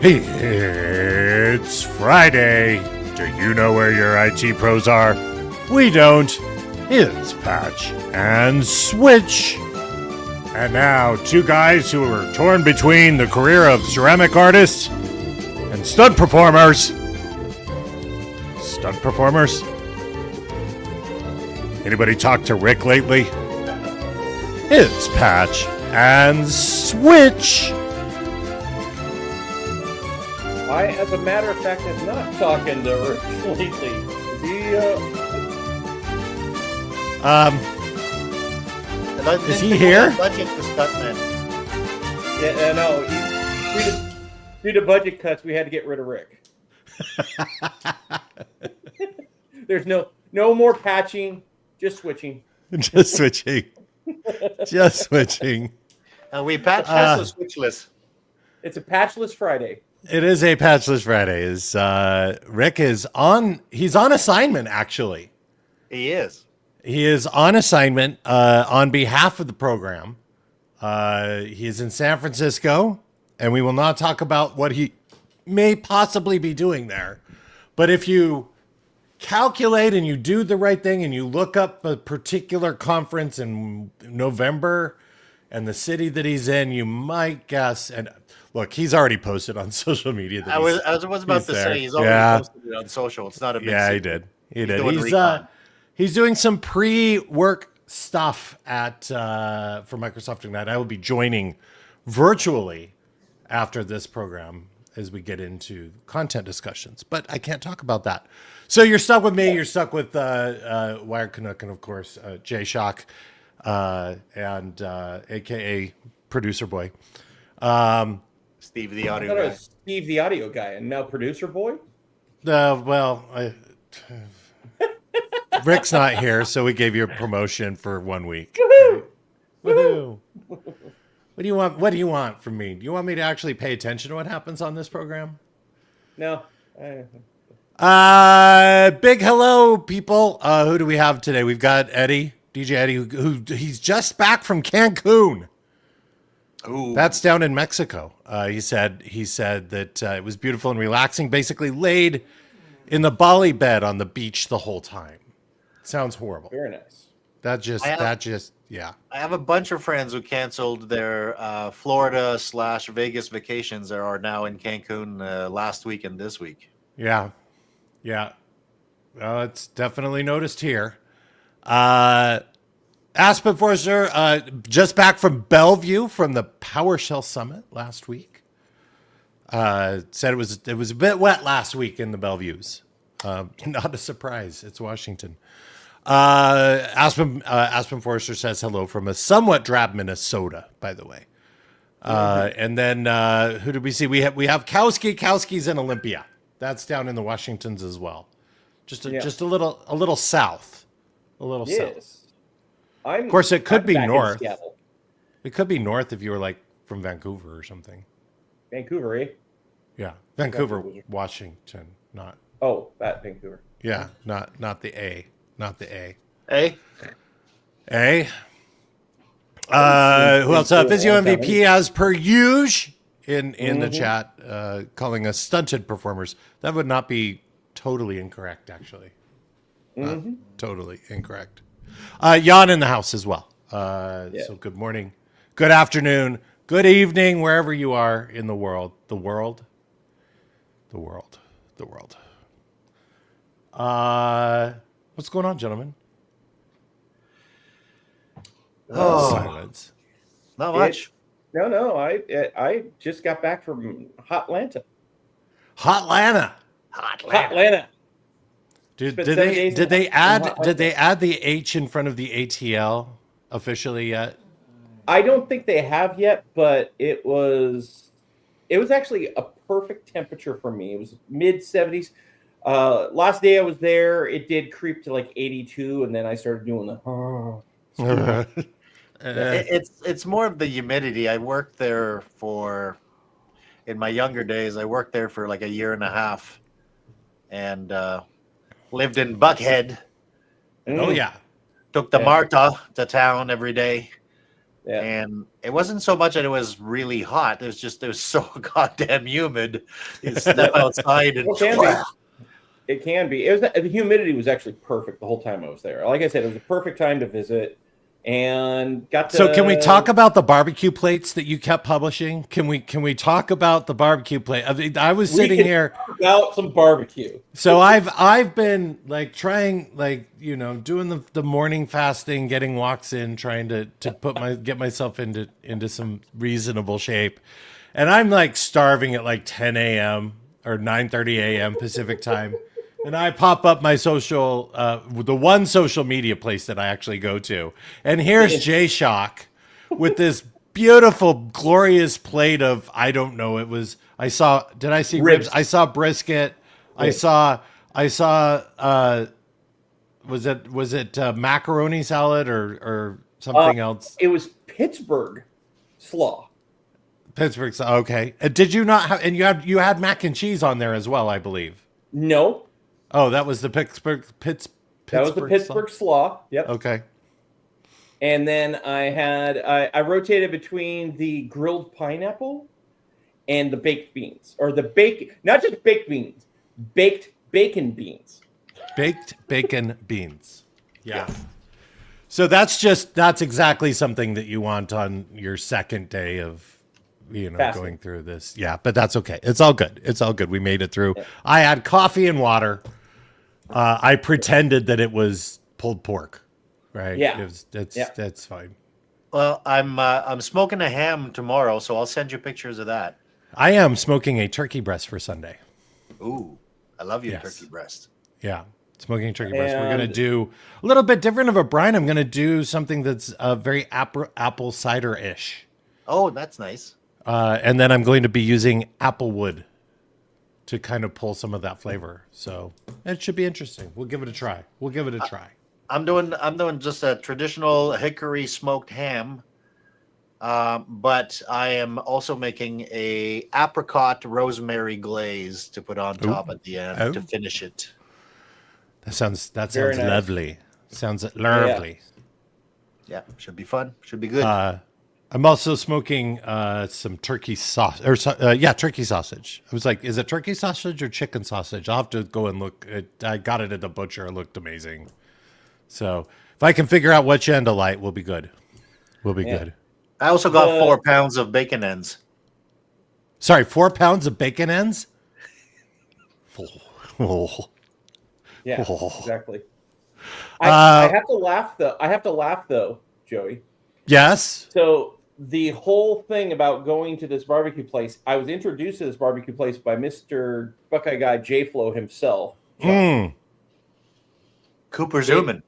It's Friday. Do you know where your IT pros are? We don't. It's Patch and Switch. And now, two guys who are torn between the career of ceramic artists and stunt performers. Stunt performers? Anybody talk to Rick lately? It's Patch and Switch. I, as a matter of fact, am not talking to Rick lately. Is he here? Budget for stuntmen. Yeah, no. Due to budget cuts, we had to get rid of Rick. There's no more patching, just switching. Just switching. Just switching. We patchless or switchless? It's a patchless Friday. It is a patchless Friday. Rick is on? He's on assignment. Actually, He is. he is on assignment on behalf of the program. He's in San Francisco, and we will not talk about what he may possibly be doing there. But if you calculate and you do the right thing and you look up a particular conference in November and the city that he's in, you might guess. And look, he's already posted on social media. That I was about to say he's already posted it on social. It's not a big secret. He did. He's doing some pre-work stuff at for Microsoft Ignite. I will be joining virtually after this program as we get into content discussions, but I can't talk about that. So you're stuck with me. You're stuck with Wired Canuck and, of course, Jay Shock and AKA Producer Boy. Steve the audio I thought it guy. was Steve the audio guy, and now producer boy. Rick's not here, so we gave you a promotion for 1 week. Woohoo! Woohoo! What do you want? What do you want from me? Do you want me to actually pay attention to what happens on this program? No. Big hello, people. Who do we have today? We've got Eddie, DJ Eddie, who he's just back from Cancun. Ooh. That's down in Mexico. He said that it was beautiful and relaxing. Basically, laid in the Bali bed on the beach the whole time. Sounds horrible. Very nice. Yeah. I have a bunch of friends who canceled their Florida/Vegas vacations that are now in Cancun last week and this week. Yeah. Well, it's definitely noticed here. Aspen Forster, just back from Bellevue from the PowerShell Summit last week. Said it was a bit wet last week in the Bellevues. Not a surprise. It's Washington. Aspen Forster says hello from a somewhat drab Minnesota, by the way. And then who did we see? We have Kowski. Kowski's in Olympia. That's down in the Washingtons as well. Just a little south. A little south. Of course, it could be north. It could be north if you were like from Vancouver or something. Vancouver, eh? Yeah, Vancouver, Washington, not. Oh, that Vancouver. Yeah, not the A. Not the A. Hey? A. Who else? Physio MVP as per usual in the chat, calling us stunted performers. That would not be totally incorrect, actually. Totally incorrect. Jan in the house as well. So good morning, good afternoon, good evening, wherever you are in the world. The world. What's going on, gentlemen? Silence. Not much. No. I just got back from Hotlanta. Did they add the H in front of the ATL officially yet? I don't think they have yet, but it was actually a perfect temperature for me. It was mid 70s. Last day I was there, it did creep to like 82, and then I started doing the. It's more of the humidity. I worked there in my younger days. I worked there for like a year and a half, and lived in Buckhead. Oh yeah, took the Marta to town every day. Yeah. And it wasn't so much that it was really hot. It was so goddamn humid. You step outside and Well, it can be. It can be. The humidity was actually perfect the whole time I was there. Like I said, it was a perfect time to visit, and got to. So can we talk about the barbecue plates that you kept publishing? Can we talk about the barbecue plate? I mean, I was sitting here about some barbecue. So I've been like trying, like, you know, doing the morning fasting, getting walks in, trying to get myself into some reasonable shape. And I'm like starving at like 10 a.m. or 9:30 a.m. Pacific time. And I pop up my social, the one social media place that I actually go to. And here's Jay Shock with this beautiful, glorious plate of, I don't know, did I see ribs? I saw brisket. I saw, was it macaroni salad or something else? It was Pittsburgh slaw. Pittsburgh. Okay. Did you not have, and you had mac and cheese on there as well, I believe. No. Oh, that was the Pittsburgh That was the Pittsburgh slaw. Yep. Okay. And then I rotated between the grilled pineapple and the baked beans, or not just baked beans, baked bacon beans. Baked bacon beans. Yeah. So that's exactly something that you want on your second day of, you know, fasting. Going through this. Yeah, but that's okay. It's all good. It's all good. We made it through. Yeah. I had coffee and water. I pretended that it was pulled pork, right? Yeah. That's fine. Well, I'm smoking a ham tomorrow, so I'll send you pictures of that. I am smoking a turkey breast for Sunday. Ooh, I love your turkey breast. Yeah, smoking turkey breast. We're gonna do a little bit different of a brine. I'm gonna do something that's very apple cider-ish. Oh, that's nice. And then I'm going to be using apple wood to kind of pull some of that flavor. So it should be interesting. We'll give it a try. I'm doing just a traditional hickory smoked ham, but I am also making a apricot rosemary glaze to put on top at the end to finish it. That sounds nice. lovely. Sounds lovely. Yeah, should be fun. Should be good. I'm also smoking some turkey sauce, turkey sausage. I was like, is it turkey sausage or chicken sausage? I'll have to go and look. I got it at the butcher. It looked amazing. So if I can figure out which end to light, we'll be good. Good. I also got 4 pounds of bacon ends. Sorry, 4 pounds of bacon ends? Oh. Yeah, exactly. I have to laugh though, Joey. Yes. So the whole thing about going to this barbecue place, I was introduced to this barbecue place by Mr. Buckeye Guy J Flo himself. Cooper Zuman.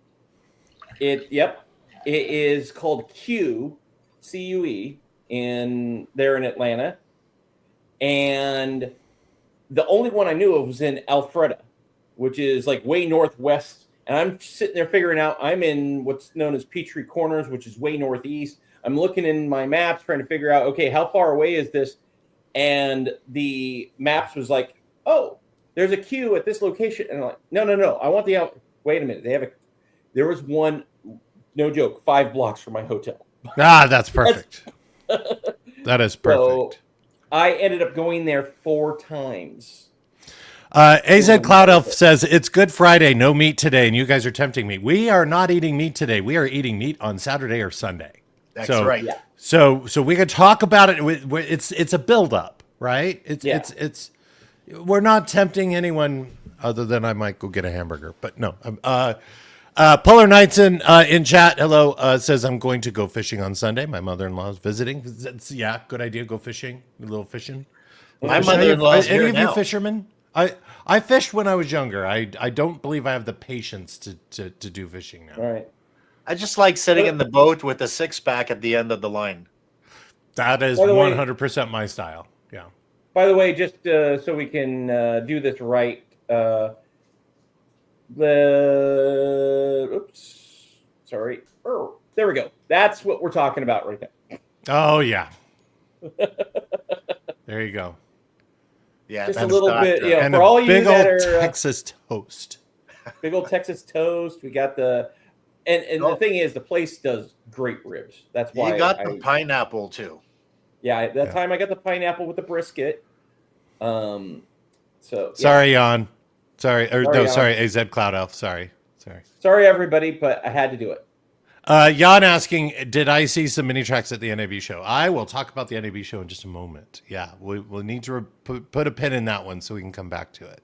It is called CUE there in Atlanta, and the only one I knew of was in Alpharetta, which is like way northwest. And I'm sitting there figuring out I'm in what's known as Peachtree Corners, which is way northeast. I'm looking in my maps trying to figure out, okay, how far away is this? And the maps was like, oh, there's a queue at this location. And I'm like, no, I want the out. Wait a minute. There was one, no joke, 5 blocks from my hotel. That's perfect. That is perfect. So I ended up going there 4 times. AZ Cloud Elf says, it's Good Friday, no meat today, and you guys are tempting me. We are not eating meat today. We are eating meat on Saturday or Sunday. That's right. Yeah. So we can talk about it. It's a build-up, right? It's we're not tempting anyone other than I might go get a hamburger, but no. Polar Knights in chat, hello, says, I'm going to go fishing on Sunday. My mother-in-law is visiting. Yeah, good idea, go fishing, a little fishing. My mother-in-law is here now. Any of you fishermen? I fished when I was younger. I don't believe I have the patience to do fishing now. All right. I just like sitting in the boat with a 6-pack at the end of the line. That is 100% my style. Yeah. By the way, just so we can do this right, sorry. There we go. That's what we're talking about right there. Oh yeah. There you go. Yeah, just a little bit, and for all you big that old are Texas toast. Big old Texas toast. We got the And the thing is, the place does great ribs. That's why You got the pineapple too. Yeah, that time I got the pineapple with the brisket. So sorry, Jan. Sorry, Jan. AZ Cloud Elf. Sorry. Sorry, everybody, but I had to do it. Jan asking, did I see some mini tracks at the NAB show? I will talk about the NAB show in just a moment. Yeah, we'll need to put a pin in that one so we can come back to it.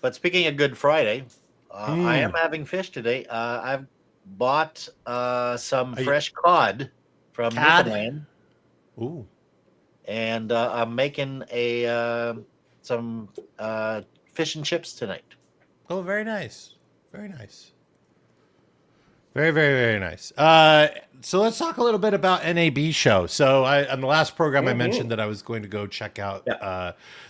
But speaking of Good Friday, I am having fish today. I've bought some fresh cod from Newfoundland. Ooh. And I'm making some fish and chips tonight. Oh, very nice. Very nice. Very, very, very nice. So let's talk a little bit about NAB show. So on the last program, I mentioned that I was going to go check out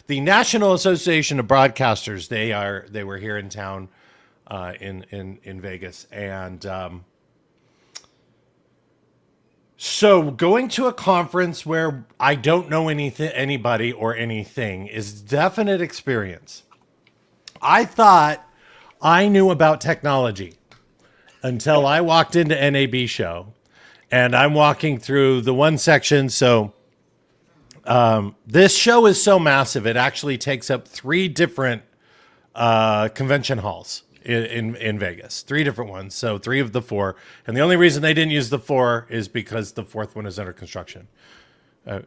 the National Association of Broadcasters. They were here in town in Vegas. And so going to a conference where I don't know anybody or anything is definite experience. I thought I knew about technology until I walked into NAB show, and I'm walking through the one section. So this show is so massive, it actually takes up 3 different convention halls in Vegas, 3 different ones. So 3 of the 4. And the only reason they didn't use the 4 is because the 4th one is under construction. Are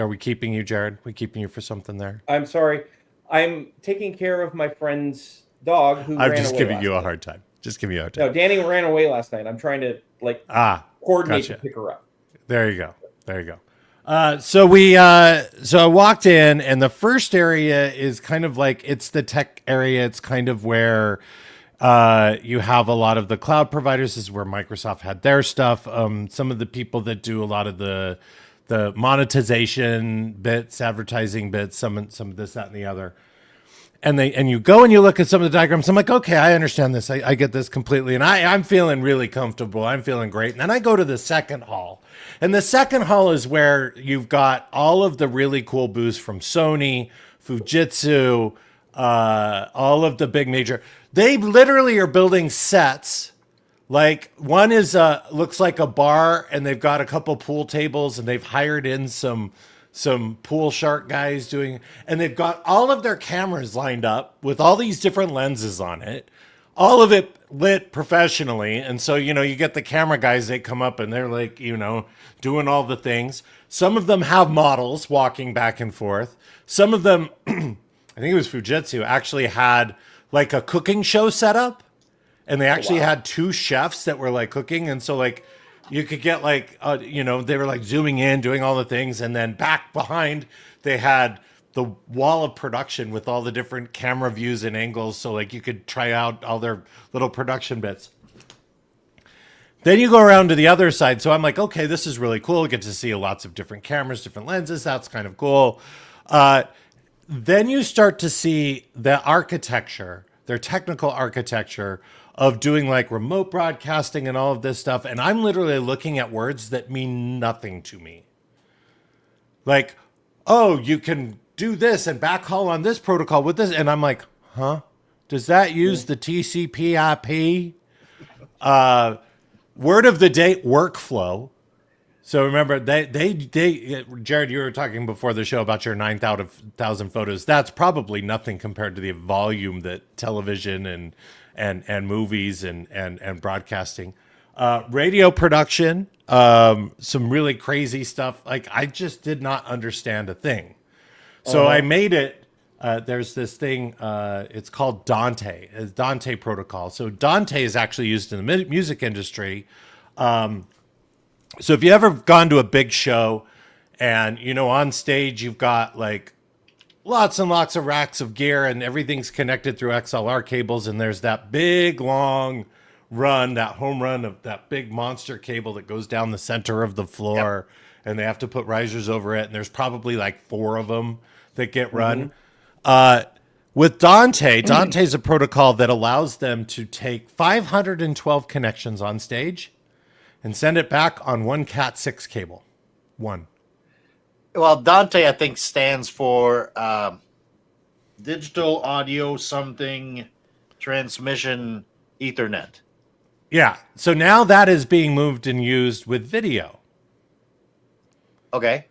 we keeping you, Jared? We keeping you for something there? I'm sorry. I'm taking care of my friend's dog who I'm ran just away giving last you a night. hard time. Just giving you a hard time. No, Danny ran away last night. I'm trying to coordinate gotcha. to pick her up. There you go. So I walked in, and the first area is kind of like, it's the tech area. It's kind of where you have a lot of the cloud providers. This is where Microsoft had their stuff. Some of the people that do a lot of the monetization bits, advertising bits, some of this, that, and the other. And you go and you look at some of the diagrams. I'm like, okay, I understand this. I get this completely. And I'm feeling really comfortable. I'm feeling great. And then I go to the second hall. And the second hall is where you've got all of the really cool booths from Sony, Fujitsu, all of the big major. They literally are building sets. Like one is looks like a bar, and they've got a couple pool tables, and they've hired in some pool shark guys doing, and they've got all of their cameras lined up with all these different lenses on it, all of it lit professionally. And so, you get the camera guys, they come up and they're like, doing all the things. Some of them have models walking back and forth. Some of them, I think it was Fujitsu, actually had like a cooking show set up, and they actually had 2 chefs that were like cooking. And so like, you could get like, they were like zooming in, doing all the things. And then back behind, they had the wall of production with all the different camera views and angles. So like you could try out all their little production bits. Then you go around to the other side. So I'm like, okay, this is really cool. Get to see lots of different cameras, different lenses. That's kind of cool. Then you start to see the architecture, their technical architecture of doing like remote broadcasting and all of this stuff. And I'm literally looking at words that mean nothing to me. Like, oh, you can do this and backhaul on this protocol with this. And I'm like, huh? Does that use the TCP IP? Word of the day, workflow. So remember, they Jared, you were talking before the show about your 9,000 photos. That's probably nothing compared to the volume that television and movies and broadcasting, radio production, some really crazy stuff. Like I just did not understand a thing. So I made it. There's this thing. It's called Dante. It's Dante protocol. So Dante is actually used in the music industry. So if you ever gone to a big show and, on stage, you've got like lots and lots of racks of gear and everything's connected through XLR cables. And there's that big, long run, that home run of that big monster cable that goes down the center of the floor. Yep. And they have to put risers over it. And there's probably like 4 of them that get run. With Dante's a protocol that allows them to take 512 connections on stage and send it back on one Cat6 cable. One. Well, Dante, I think, stands for digital audio something transmission Ethernet. Yeah. So now that is being moved and used with video. Okay.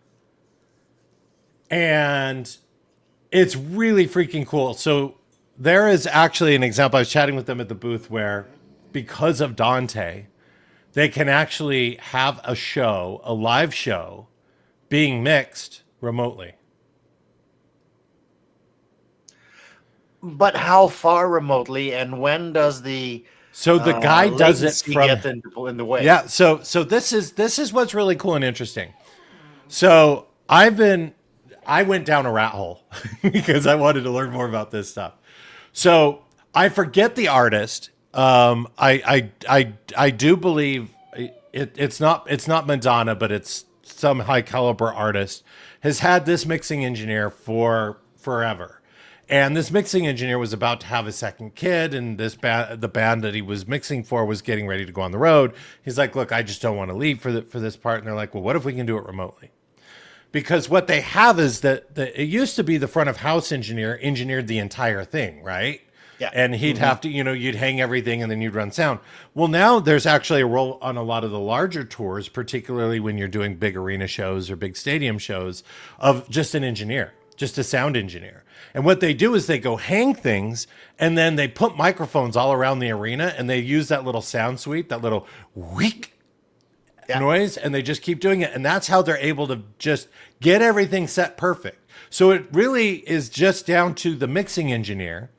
And it's really freaking cool. So there is actually an example. I was chatting with them at the booth where, because of Dante, they can actually have a show, a live show, being mixed remotely. But how far remotely, and when does the So the guy does it latency from get in the way? Yeah, so this is what's really cool and interesting. So I went down a rat hole because I wanted to learn more about this stuff. So I forget the artist. I do believe it's not Madonna, but it's some high caliber artist has had this mixing engineer for forever. And this mixing engineer was about to have a second kid, and the band that he was mixing for was getting ready to go on the road. He's like, "Look, I just don't want to leave for this part." And they're like, "Well, what if we can do it remotely?" Because what they have is that it used to be the front of house engineer engineered the entire thing, right? Yeah. And he'd have to, you'd hang everything and then you'd run sound. Well, now there's actually a role on a lot of the larger tours, particularly when you're doing big arena shows or big stadium shows, of just an engineer, just a sound engineer. And what they do is they go hang things and then they put microphones all around the arena and they use that little sound sweep, that little wheek noise, and they just keep doing it. And that's how they're able to just get everything set perfect. So it really is just down to the mixing engineer,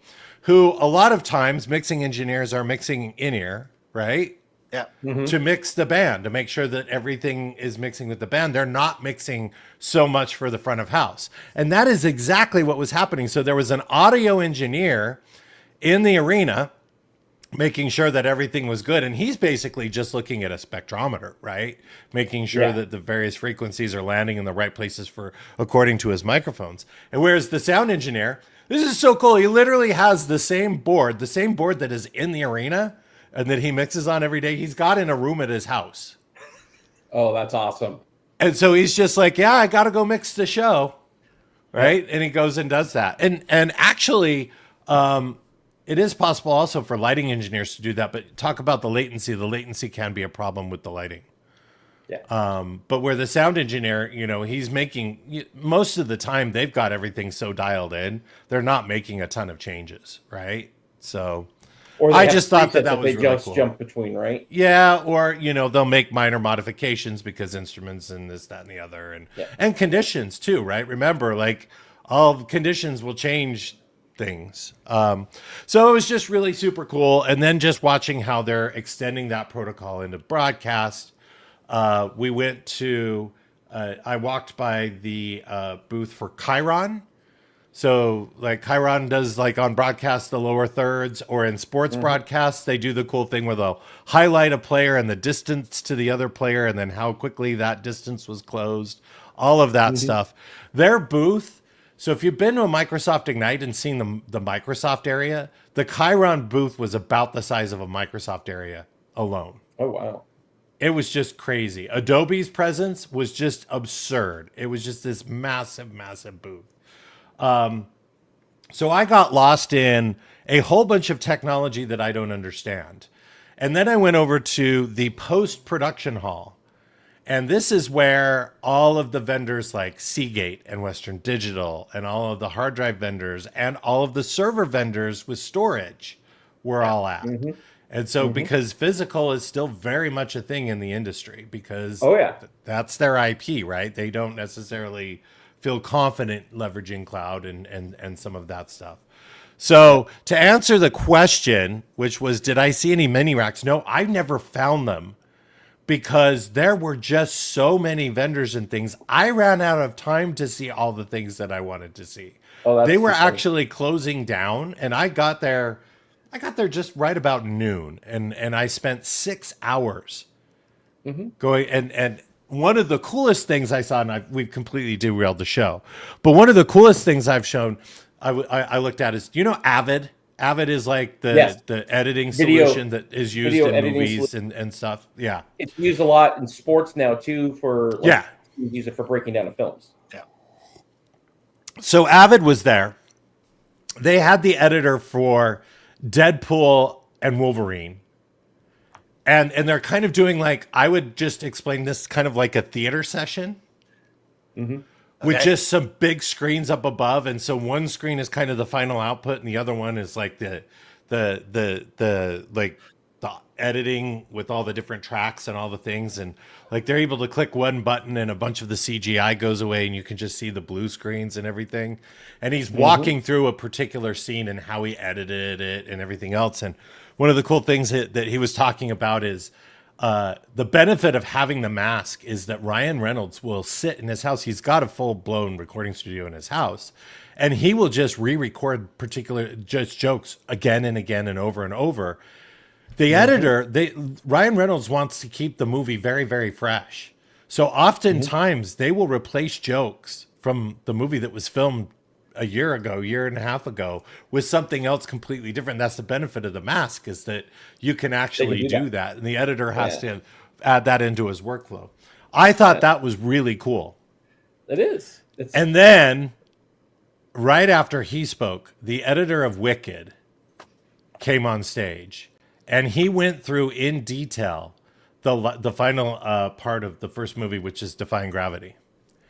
who a lot of times mixing engineers are mixing in ear, right? Yeah. To mix the band, to make sure that everything is mixing with the band. They're not mixing so much for the front of house. And that is exactly what was happening. So there was an audio engineer in the arena making sure that everything was good. And he's basically just looking at a spectrometer, right? Making sure that the various frequencies are landing in the right places according to his microphones. And whereas the sound engineer, this is so cool. He literally has the same board that is in the arena and that he mixes on every day. He's got in a room at his house. Oh, that's awesome. And so he's just like, yeah, I got to go mix the show. Right. And he goes and does that. And actually, it is possible also for lighting engineers to do that, but talk about the latency. The latency can be a problem with the lighting. Yeah. But where the sound engineer, he's making, most of the time they've got everything so dialed in, they're not making a ton of changes, right? So Or I just thought that was they really just cool. jump between, right? Yeah, or they'll make minor modifications because instruments and this, that, and the other, and conditions too, right? Remember, like all conditions will change things. So it was just really super cool. And then just watching how they're extending that protocol into broadcast. We went to, I walked by the booth for Chiron. So like Chiron does like on broadcast the lower thirds, or in sports broadcasts, they do the cool thing where they'll highlight a player and the distance to the other player and then how quickly that distance was closed, all of that stuff. Their booth, so if you've been to a Microsoft Ignite and seen the Microsoft area, the Chiron booth was about the size of a Microsoft area alone. Oh, wow. It was just crazy. Adobe's presence was just absurd. It was just this massive, massive booth. So I got lost in a whole bunch of technology that I don't understand. And then I went over to the post-production hall. And this is where all of the vendors like Seagate and Western Digital and all of the hard drive vendors and all of the server vendors with storage were all at. And so because physical is still very much a thing in the industry, because that's their IP, right? They don't necessarily feel confident leveraging cloud and some of that stuff. So to answer the question, which was, did I see any mini racks? No, I never found them because there were just so many vendors and things. I ran out of time to see all the things that I wanted to see. They were actually closing down, and I got there just right about noon, and I spent 6 hours going and one of the coolest things I saw, and we've completely derailed the show, but one of the coolest things I've shown, I looked at is, Avid? Avid is like the editing solution that is used in movies and stuff. Yeah. It's used a lot in sports now too use it for breaking down of films. Yeah. So Avid was there. They had the editor for Deadpool and Wolverine. and they're kind of doing like, I would just explain this kind of like a theater session. Mm-hmm. With Okay. just some big screens up above, and so one screen is kind of the final output, and the other one is like the like the editing with all the different tracks and all the things, and like they're able to click one button and a bunch of the CGI goes away, and you can just see the blue screens and everything. And he's walking through a particular scene and how he edited it and everything else. And one of the cool things that he was talking about is. The benefit of having the mask is that Ryan Reynolds will sit in his house. He's got a full-blown recording studio in his house, and he will just re-record particular just jokes again and again and over. The editor, Ryan Reynolds wants to keep the movie very, very fresh. So oftentimes they will replace jokes from the movie that was filmed a year and a half ago with something else completely different. That's the benefit of the mask, is that you can actually do that. And the editor has to add that into his workflow. I thought that was really cool. It is. And then right after he spoke, the editor of Wicked came on stage and he went through in detail the final part of the first movie, which is Defying Gravity.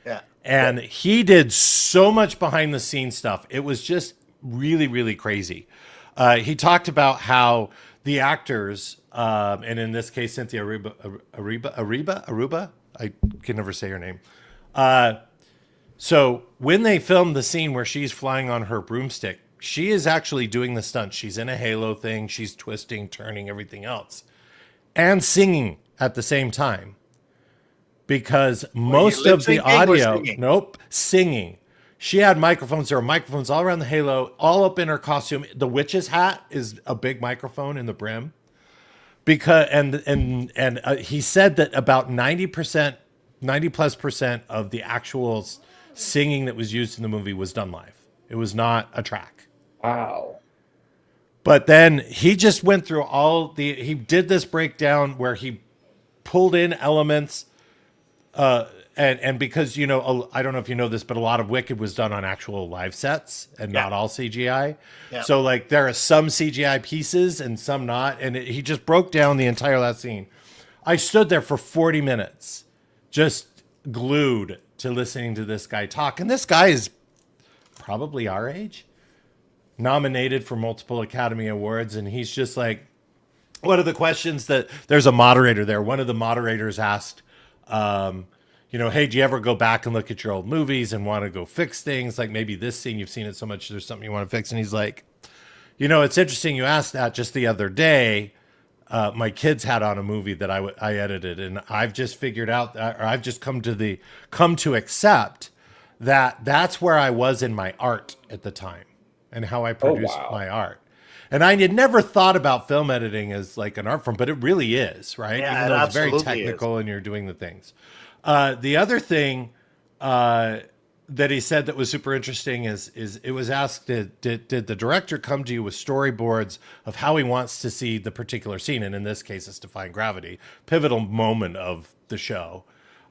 Yeah. And he did so much behind the scenes stuff. It was just really, really crazy. He talked about how the actors, and in this case, Cynthia Aruba, I can never say her name. So when they filmed the scene where she's flying on her broomstick, she is actually doing the stunt. She's in a halo thing. She's twisting, turning, everything else, and singing at the same time. Because most of the audio, singing. She had microphones. There were microphones all around the halo, all up in her costume. The witch's hat is a big microphone in the brim. Because he said that about 90%, 90+% of the actual singing that was used in the movie was done live. It was not a track. Wow. But then he just went through he did this breakdown where he pulled in elements. And because, I don't know if you know this, but a lot of Wicked was done on actual live sets and not all CGI. Yeah. So like there are some CGI pieces and some not. And he just broke down the entire last scene. I stood there for 40 minutes, just glued to listening to this guy talk. And this guy is probably our age, nominated for multiple Academy Awards. And he's just like, one of the questions that there's a moderator there. One of the moderators asked, hey, do you ever go back and look at your old movies and want to go fix things? Like maybe this scene, you've seen it so much, there's something you want to fix. And he's like, it's interesting you asked that. Just the other day, my kids had on a movie that I edited, and I've just figured out that, or I've just come to accept that that's where I was in my art at the time and how I produced my art. And I had never thought about film editing as like an art form, but it really is, right? Yeah, even though it's very technical and you're doing the things. The other thing that he said that was super interesting is it was asked, did the director come to you with storyboards of how he wants to see the particular scene? And in this case, it's Defying Gravity, pivotal moment of the show.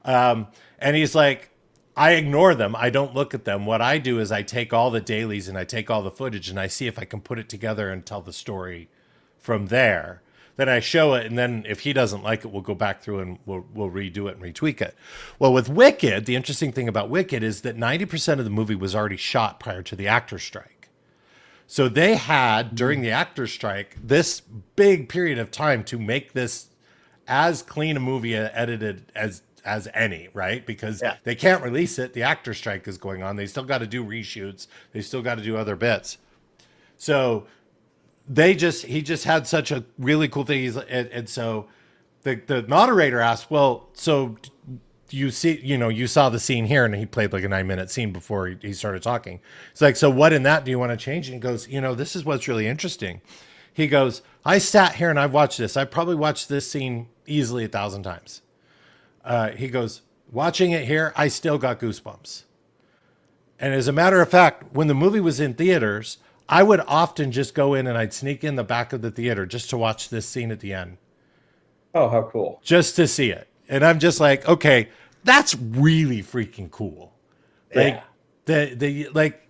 And he's like, I ignore them. I don't look at them. What I do is I take all the dailies and I take all the footage and I see if I can put it together and tell the story from there. Then I show it, and then if he doesn't like it, we'll go back through and we'll redo it and retweak it. Well, with Wicked, the interesting thing about Wicked is that 90% of the movie was already shot prior to the actor strike. So they had, during the actor strike, this big period of time to make this as clean a movie edited as any, right? Because they can't release it. The actor strike is going on. They still got to do reshoots. They still got to do other bits. So he just had such a really cool thing. And so the moderator asked, well, so you saw the scene here, and he played like a 9-minute scene before he started talking. It's like, so what in that do you want to change? And he goes, this is what's really interesting. He goes, I sat here and I've watched this. I probably watched this scene easily 1,000 times. He goes, watching it here, I still got goosebumps. And as a matter of fact, when the movie was in theaters, I would often just go in and I'd sneak in the back of the theater just to watch this scene at the end. Oh, how cool. Just to see it. And I'm just like, okay, that's really freaking cool. Like, like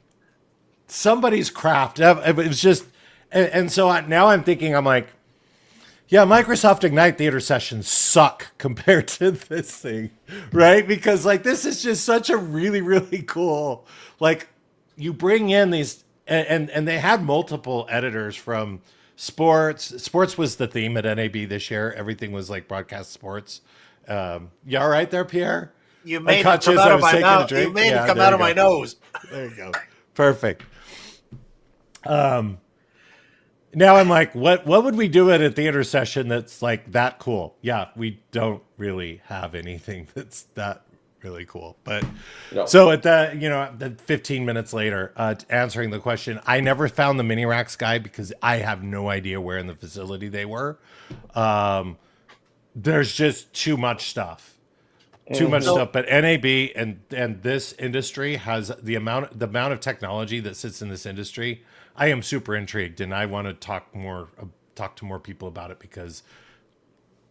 somebody's craft. It was just, and so now I'm thinking, I'm like, Yeah, Microsoft Ignite theater sessions suck compared to this thing, right? Because like this is just such a really, really cool. Like you bring in these, and they had multiple editors from sports. Sports was the theme at NAB this year. Everything was like broadcast sports. You all right there, Pierre? You I made it caught you come as out I of was my taking a mouth. drink. You made Yeah, it come there out you of my go. nose. There you go. Perfect. Now I'm like, what would we do at a theater session that's like that cool? Yeah, we don't really have anything that's that really cool. But No. so at the 15 minutes later, answering the question, I never found the mini racks guy because I have no idea where in the facility they were. There's just too much stuff. Too much stuff, but NAB and this industry has the amount of technology that sits in this industry. I am super intrigued, and I want to talk to more people about it because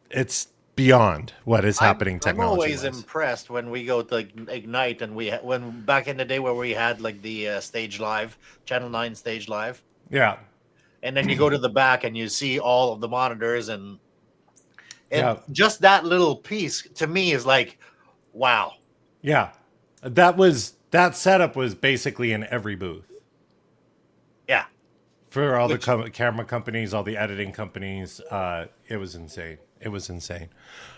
it's beyond what is happening I'm always technology-wise. impressed when we go to Ignite, and when back in the day where we had like the stage live, Channel 9 stage live, Yeah, and then you go to the back and you see all of the monitors, and Yeah. just that little piece to me is like, wow. yeah. That setup was basically in every booth Yeah. for all the camera companies, all the editing companies. It was insane. It was insane.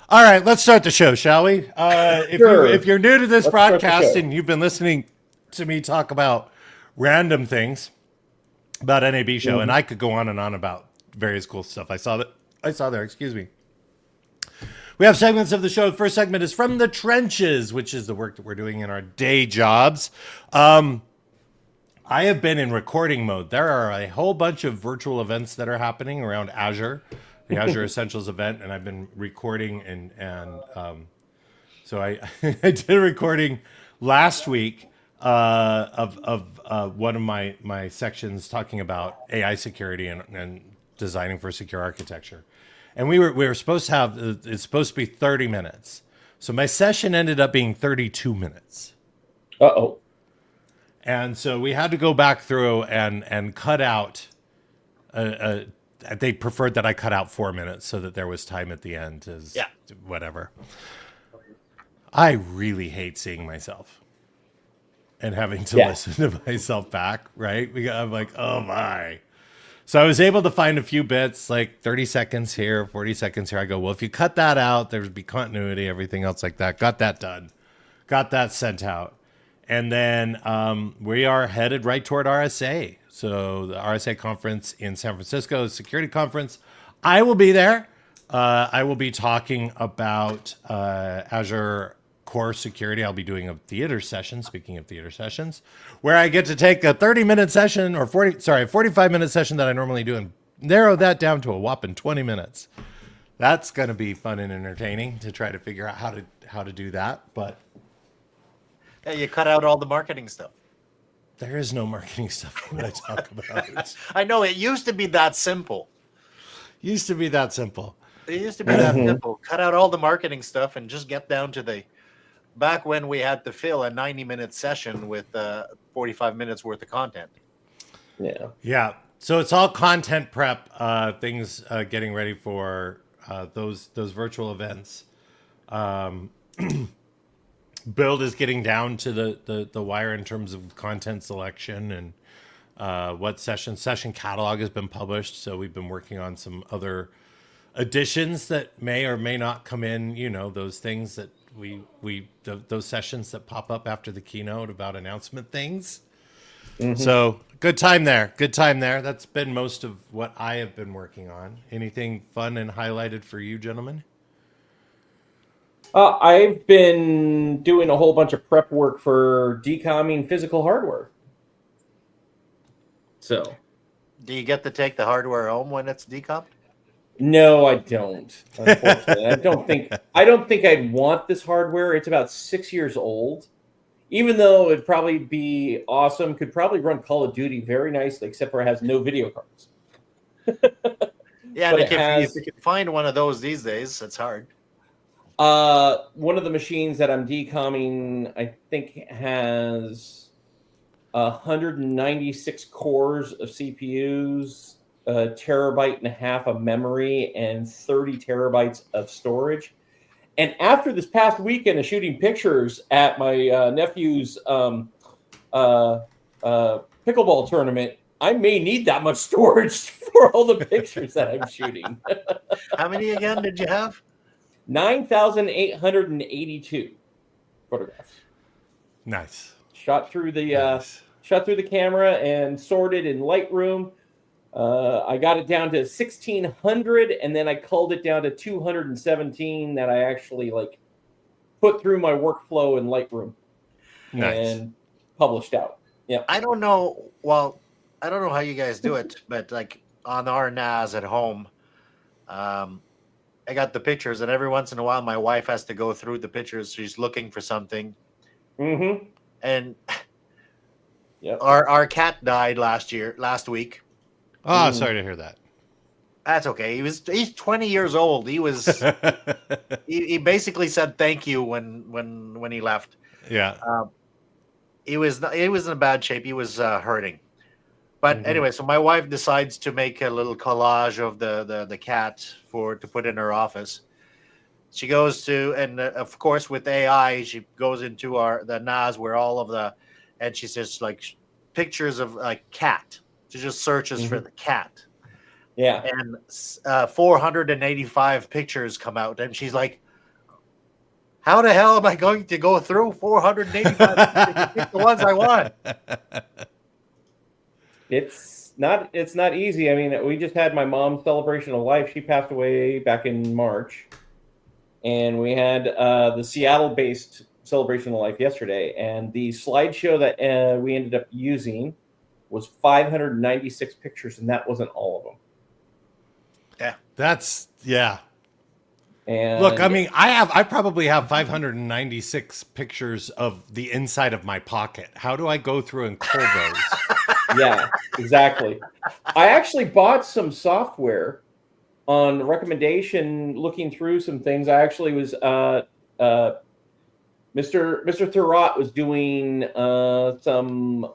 All right, let's start the show, shall we? Sure. If you're new to this Let's start the broadcast show. and you've been listening to me talk about random things about NAB show, and I could go on and on about various cool stuff I saw there. Excuse me. We have segments of the show. The first segment is From the Trenches, which is the work that we're doing in our day jobs. I have been in recording mode. There are a whole bunch of virtual events that are happening around Azure, the Azure Essentials event, and I've been recording and so I I did a recording last week of one of my sections talking about AI security and designing for secure architecture. And we were supposed to have, it's supposed to be 30 minutes. So my session ended up being 32 minutes. Uh-oh. And so we had to go back through and cut out, they preferred that I cut out 4 minutes so that there was time at the end. Whatever. I really hate seeing myself and having to listen to myself back, right? I'm like, oh my. So I was able to find a few bits, like 30 seconds here, 40 seconds here. I go, well, if you cut that out, there'd be continuity, everything else like that. Got that done. Got that sent out. And then we are headed right toward RSA. So the RSA conference in San Francisco, security conference. I will be there. I will be talking about Azure Core Security. I'll be doing a theater session, speaking of theater sessions, where I get to take a 30-minute session or 45-minute session that I normally do and narrow that down to a whopping 20 minutes. That's going to be fun and entertaining to try to figure out how to do that. But Yeah, you cut out all the marketing stuff. there is no marketing stuff when I talk about. I know it used to be that simple. Used to be that simple. It used to be that simple. Cut out all the marketing stuff and just get down to the back when we had to fill a 90-minute session with 45 minutes worth of content. Yeah. Yeah. So it's all content prep, things getting ready for those virtual events. Build is getting down to the wire in terms of content selection and what session catalog has been published. So we've been working on some other additions that may or may not come in. You know, those things that those sessions that pop up after the keynote about announcement things. So good time there. That's been most of what I have been working on. Anything fun and highlighted for you, gentlemen? I've been doing a whole bunch of prep work for decomming physical hardware. So, Do you get to take the hardware home when it's decomped? no, I don't. Unfortunately, I don't think I'd want this hardware. It's about 6 years old. Even though it'd probably be awesome, could probably run Call of Duty very nicely, except for it has no video cards. Yeah, But and if it you can find one of those these days, it's hard. One of the machines that I'm decomming, I think, has 196 cores of CPUs, terabyte and a half of memory and 30 terabytes of storage. And after this past weekend of shooting pictures at my nephew's pickleball tournament, I may need that much storage for all the pictures that I'm shooting. How many again did you have? 9,882 photographs. Nice. Shot through the Nice. camera and sorted in Lightroom. I got it down to 1,600, and then I culled it down to 217 that I actually put through my workflow in Lightroom and published out. Yeah. I don't know. Well, I don't know how you guys do it, but on our NAS at home, I got the pictures, and every once in a while, my wife has to go through the pictures. She's looking for something. Mm-hmm. And yep. our cat died last week. Oh, sorry to hear that. That's okay. He's 20 years old. He was he basically said thank you when he left. Yeah. He was in a bad shape. He was hurting. But anyway, so my wife decides to make a little collage of the cat to put in her office. She goes to, and of course with AI, she goes into the NAS where and she says pictures of cat. She just searches for the cat. Yeah. And 485 pictures come out, and she's like, how the hell am I going to go through 485 pictures to pick the ones I want? It's not easy. I mean, we just had my mom's celebration of life. She passed away back in March, and we had the Seattle-based celebration of life yesterday. And the slideshow that we ended up using was 596 pictures, and that wasn't all of them. Yeah. And look, I mean, I probably have 596 pictures of the inside of my pocket. How do I go through and cull those? Yeah, exactly. I actually bought some software on recommendation, looking through some things. I actually was Mr. Thurrott was doing some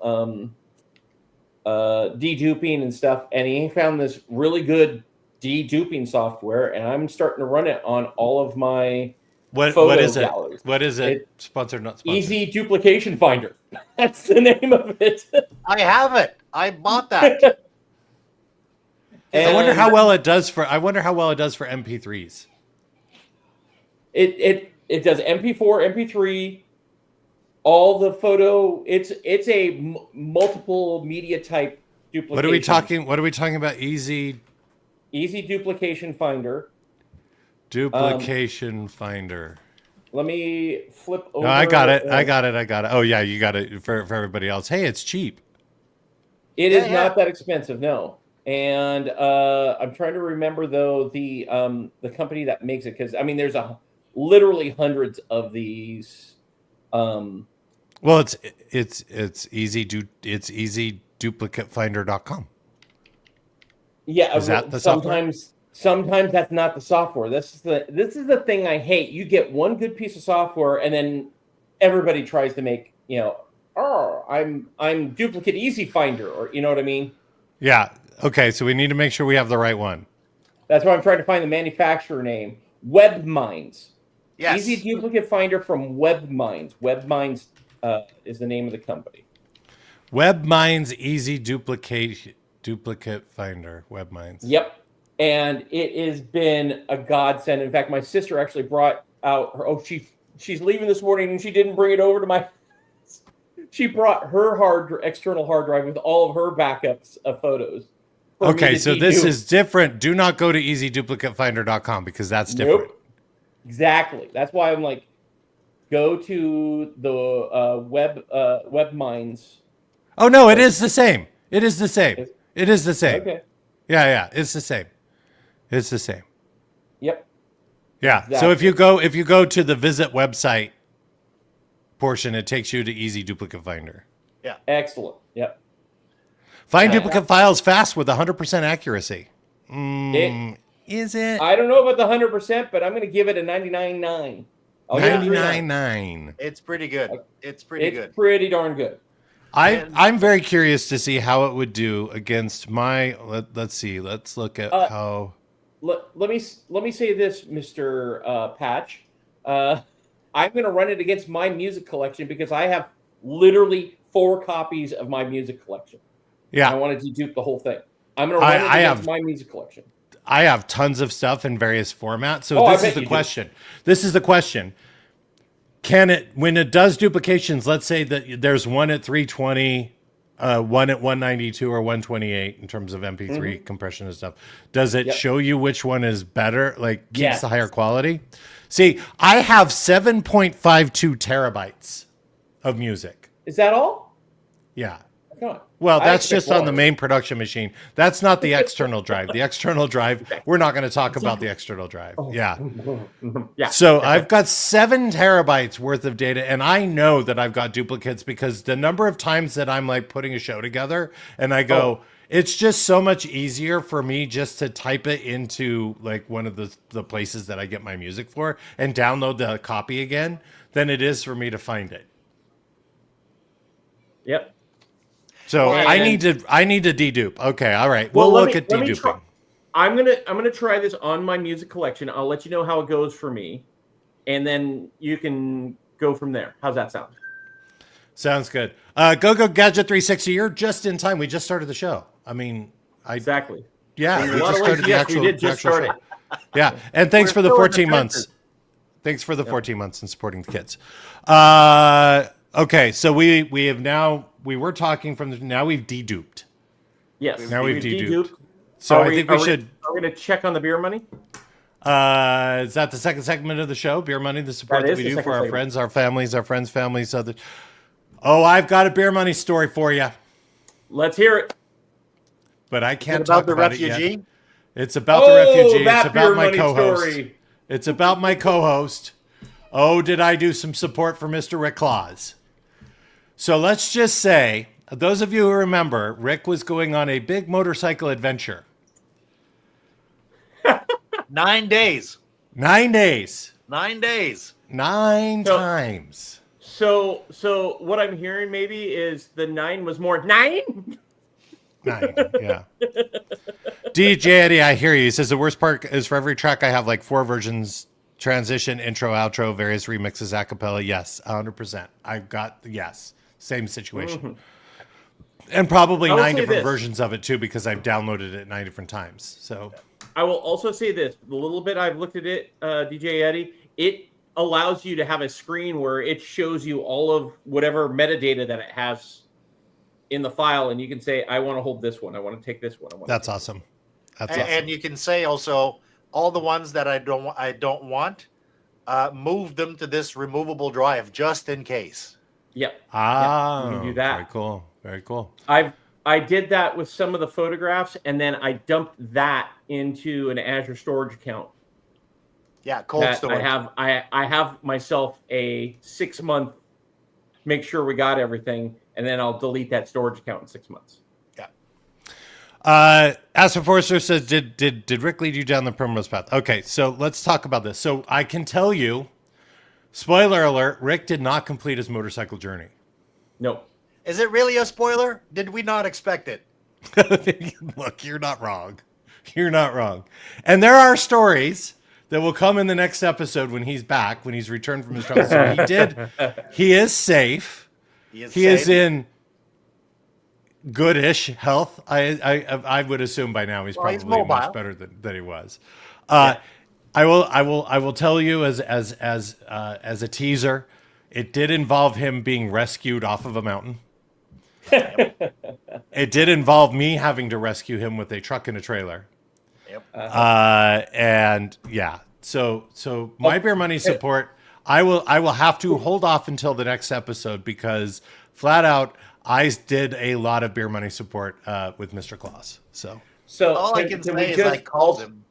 deduping and stuff, and he found this really good deduping software, and I'm starting to run it on all of my what is it? galleries. What is it? Sponsored, not sponsored? Easy Duplication Finder. That's the name of it. I have it. I bought that. I wonder how well it does for MP3s. It does MP4, MP3, all the photo. It's a multiple media type duplication. What are we talking about? Easy Duplication Finder. Duplication Finder. Let me flip over. No, I got it. Oh yeah, you got it for everybody else. Hey, it's cheap. It is not that expensive, no. And I'm trying to remember though the company that makes it, because I mean there's literally hundreds of these. Well, it's easyduplicatefinder.com. Yeah, is that the sometimes that's not the software. This is the thing I hate. You get one good piece of software, and then everybody tries to make I'm duplicate easy finder, or you know what I mean? Yeah. Okay, so we need to make sure we have the right one. That's why I'm trying to find the manufacturer name. WebMinds. Yes. Easy Duplicate Finder from WebMinds. WebMinds is the name of the company. WebMinds Easy Duplicate Finder. WebMinds. Yep. And it has been a godsend. In fact, my sister actually brought out her. Oh, she's leaving this morning, and she didn't bring it over to my. She brought her external hard drive with all of her backups of photos. Okay, so this is different. Do not go to easyduplicatefinder.com because that's different. Nope. Exactly. That's why I'm like, go to the WebMinds. Oh no, it is the same. It is the same. It is the same. Okay. Yeah, it's the same. It's the same. Yep. Yeah. Exactly. So if you go to the visit website portion, it takes you to Easy Duplicate Finder. Yeah. Excellent. Yep. Find duplicate files fast with 100% accuracy. Is it? I don't know about the 100%, but I'm going to give it a 99.9. 99.9. It's pretty good. It's pretty good. Pretty darn good. I'm very curious to see how it would do against my. Let's see. Let's look at how. Let me say this, Mr. Patch. I'm going to run it against my music collection because I have literally 4 copies of my music collection. Yeah, and I wanted to dupe the whole thing. I'm going to run it against my music collection. I have tons of stuff in various formats. So this is the question. This is the question. Can it, when it does duplications, let's say that there's one at 320, one at 192 or 128 in terms of MP3 compression and stuff. Does it show you which one is better? Like keeps the higher quality? See, I have 7.52 terabytes of music. Is that all? Yeah. Come on. Well, that's just on the main production machine. That's not the external drive. The external drive, we're not going to talk about the external drive. Yeah. So I've got 7 terabytes worth of data, and I know that I've got duplicates because the number of times that I'm like putting a show together and I go, it's just so much easier for me just to type it into like one of the places that I get my music for and download the copy again than it is for me to find it. Yep. So I need to dedupe. Okay, all right. We'll look at deduping. I'm gonna try this on my music collection. I'll let you know how it goes for me, and then you can go from there. How's that sound? Sounds good. Go Gadget 360. You're just in time. We just started the show. I mean, exactly. Yeah, we just started the actual. We did just start it. Yeah, and thanks for the 14 months. Thanks for the 14 months and supporting the kids. Okay, so we have now. We were talking from now we've deduped. Yes. Now we've deduped. So I think we should. Are we going to check on the beer money? Is that the second segment of the show? Beer money, the support that we do for our friends, our families, our friends' families. I've got a beer money story for you. Let's hear it. But I can't talk about it yet. It's about the refugee. It's about my co-host. It's about my co-host. Oh, did I do some support for Mr. Rick Claus? So let's just say, those of you who remember, Rick was going on a big motorcycle adventure. 9 days. 9 days. 9 days. 9 times. So what I'm hearing maybe is the 9 was more 9? 9, yeah. DJ Eddie, I hear you. He says the worst part is for every track I have like 4 versions, transition, intro, outro, various remixes, acapella. Yes, 100%. I've got, yes. Same situation. And probably 9 different versions of it too, because I've downloaded it 9 different times. So I will also say this, the little bit I've looked at it, DJ Eddie, it allows you to have a screen where it shows you all of whatever metadata that it has in the file. And you can say, I want to hold this one. I want to take this one. That's awesome. That's awesome. And you can say also all the ones that I don't want, move them to this removable drive just in case. Yep. Ah, you can do that. Very cool. Very cool. I did that with some of the photographs, and then I dumped that into an Azure storage account. Yeah, cold storage. I have myself a 6-month. Make sure we got everything, and then I'll delete that storage account in 6 months. Yeah. Aspen Forrester says, did Rick lead you down the primrose path? Okay, so let's talk about this. So I can tell you. Spoiler alert, Rick did not complete his motorcycle journey. No. Is it really a spoiler? Did we not expect it? Look, you're not wrong. You're not wrong. And there are stories that will come in the next episode when he's back, when he's returned from his travel. So he is safe. He is in goodish health. I would assume by now he's probably much better than he was. I will tell you as a teaser, it did involve him being rescued off of a mountain. It did involve me having to rescue him with a truck and a trailer. Yep. And yeah, so my beer money support, I will have to hold off until the next episode because flat out I did a lot of beer money support with Mr. Claus. So all I can say is I called him.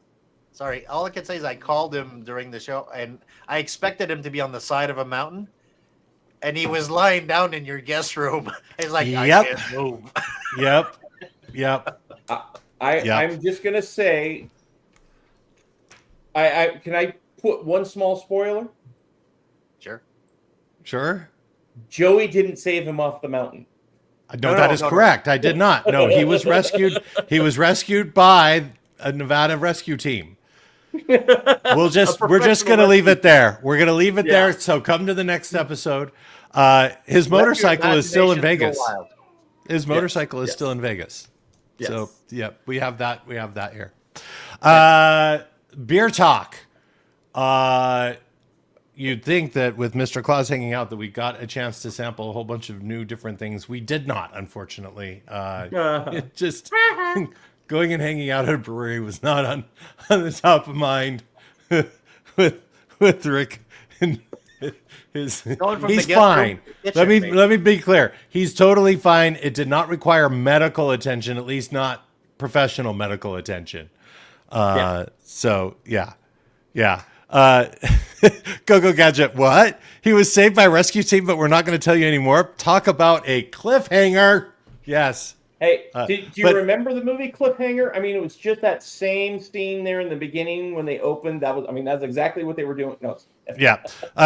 Sorry, all I can say is I called him during the show, and I expected him to be on the side of a mountain, and he was lying down in your guest room. He's like, I can't move. Yep. I'm just gonna say, I can I put one small spoiler? Sure. Joey didn't save him off the mountain. No, that is correct. I did not. No, he was rescued. He was rescued by a Nevada rescue team. We're just going to leave it there. We're going to leave it there. So come to the next episode. His motorcycle is still in Vegas. His motorcycle is still in Vegas. Yes. So yeah, we have that. We have that here. Beer talk. You'd think that with Mr. Claus hanging out that we got a chance to sample a whole bunch of new different things. We did not, unfortunately. It just going and hanging out at a brewery was not on the top of mind with Rick. And he's fine. Let me be clear. He's totally fine. It did not require medical attention, at least not professional medical attention. So yeah. Go Gadget. What? He was saved by a rescue team, but we're not going to tell you anymore. Talk about a cliffhanger. Yes. Hey, do you remember the movie Cliffhanger? I mean, it was just that same scene there in the beginning when they opened. That's exactly what they were doing. No. Yeah.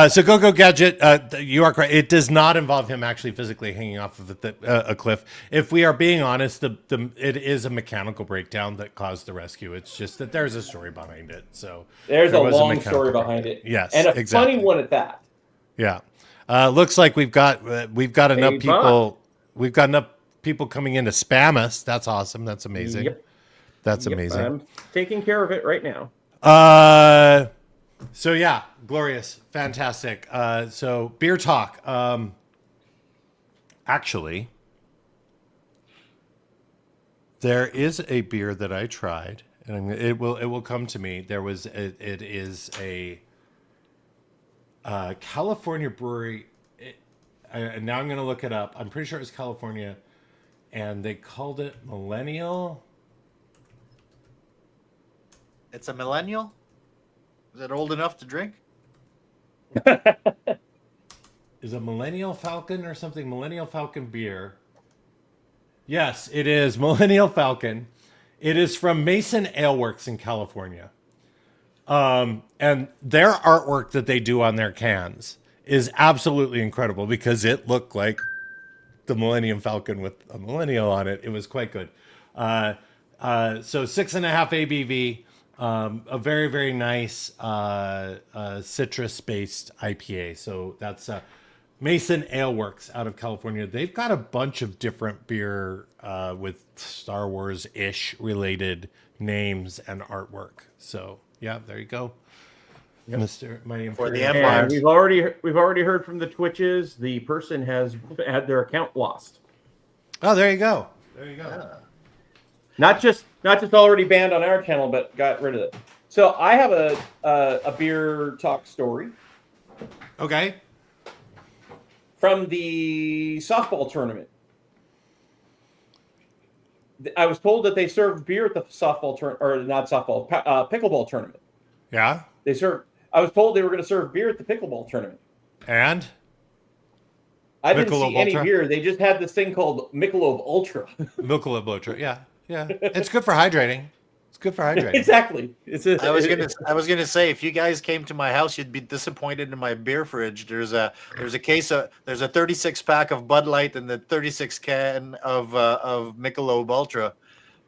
So Go Gadget, you are correct. It does not involve him actually physically hanging off of a cliff. If we are being honest, it is a mechanical breakdown that caused the rescue. It's just that there's a story behind it. So there's a long story behind it. Yes, and a funny one at that. Yeah. Looks like we've got enough people. We've got enough people coming in to spam us. That's awesome. That's amazing. Yep. That's amazing. I'm taking care of it right now. So yeah, glorious, fantastic. So beer talk. Actually, there is a beer that I tried, and it will come to me. It is a California brewery. And now I'm going to look it up. I'm pretty sure it was California, and they called it Millennial. It's a millennial? Is it old enough to drink? Is it Millennial Falcon or something? Millennial Falcon beer. Yes, it is Millennial Falcon. It is from Mason Ale Works in California. And their artwork that they do on their cans is absolutely incredible because it looked like the Millennium Falcon with a millennial on it. It was quite good. So 6.5 ABV. A very, very nice citrus-based IPA. So that's Mason Ale Works out of California. They've got a bunch of different beer with Star Wars-ish related names and artwork. So yeah, there you go, Mr. My for the Empire. We've already heard from the Twitches. The person has had their account lost. Oh, there you go. There you go. Yeah. Not just already banned on our channel, but got rid of it. So I have a beer talk story. Okay. From the softball tournament. I was told that they served beer at the softball pickleball tournament. Yeah. I was told they were going to serve beer at the pickleball tournament. And? I didn't see any beer. They just had this thing called Michelob Ultra. Michelob Ultra, yeah. Yeah, it's good for hydrating. It's good for hydrating. Exactly. I was gonna say, if you guys came to my house, you'd be disappointed in my beer fridge. There's a 36 pack of Bud Light and the 36 can of Michelob Ultra,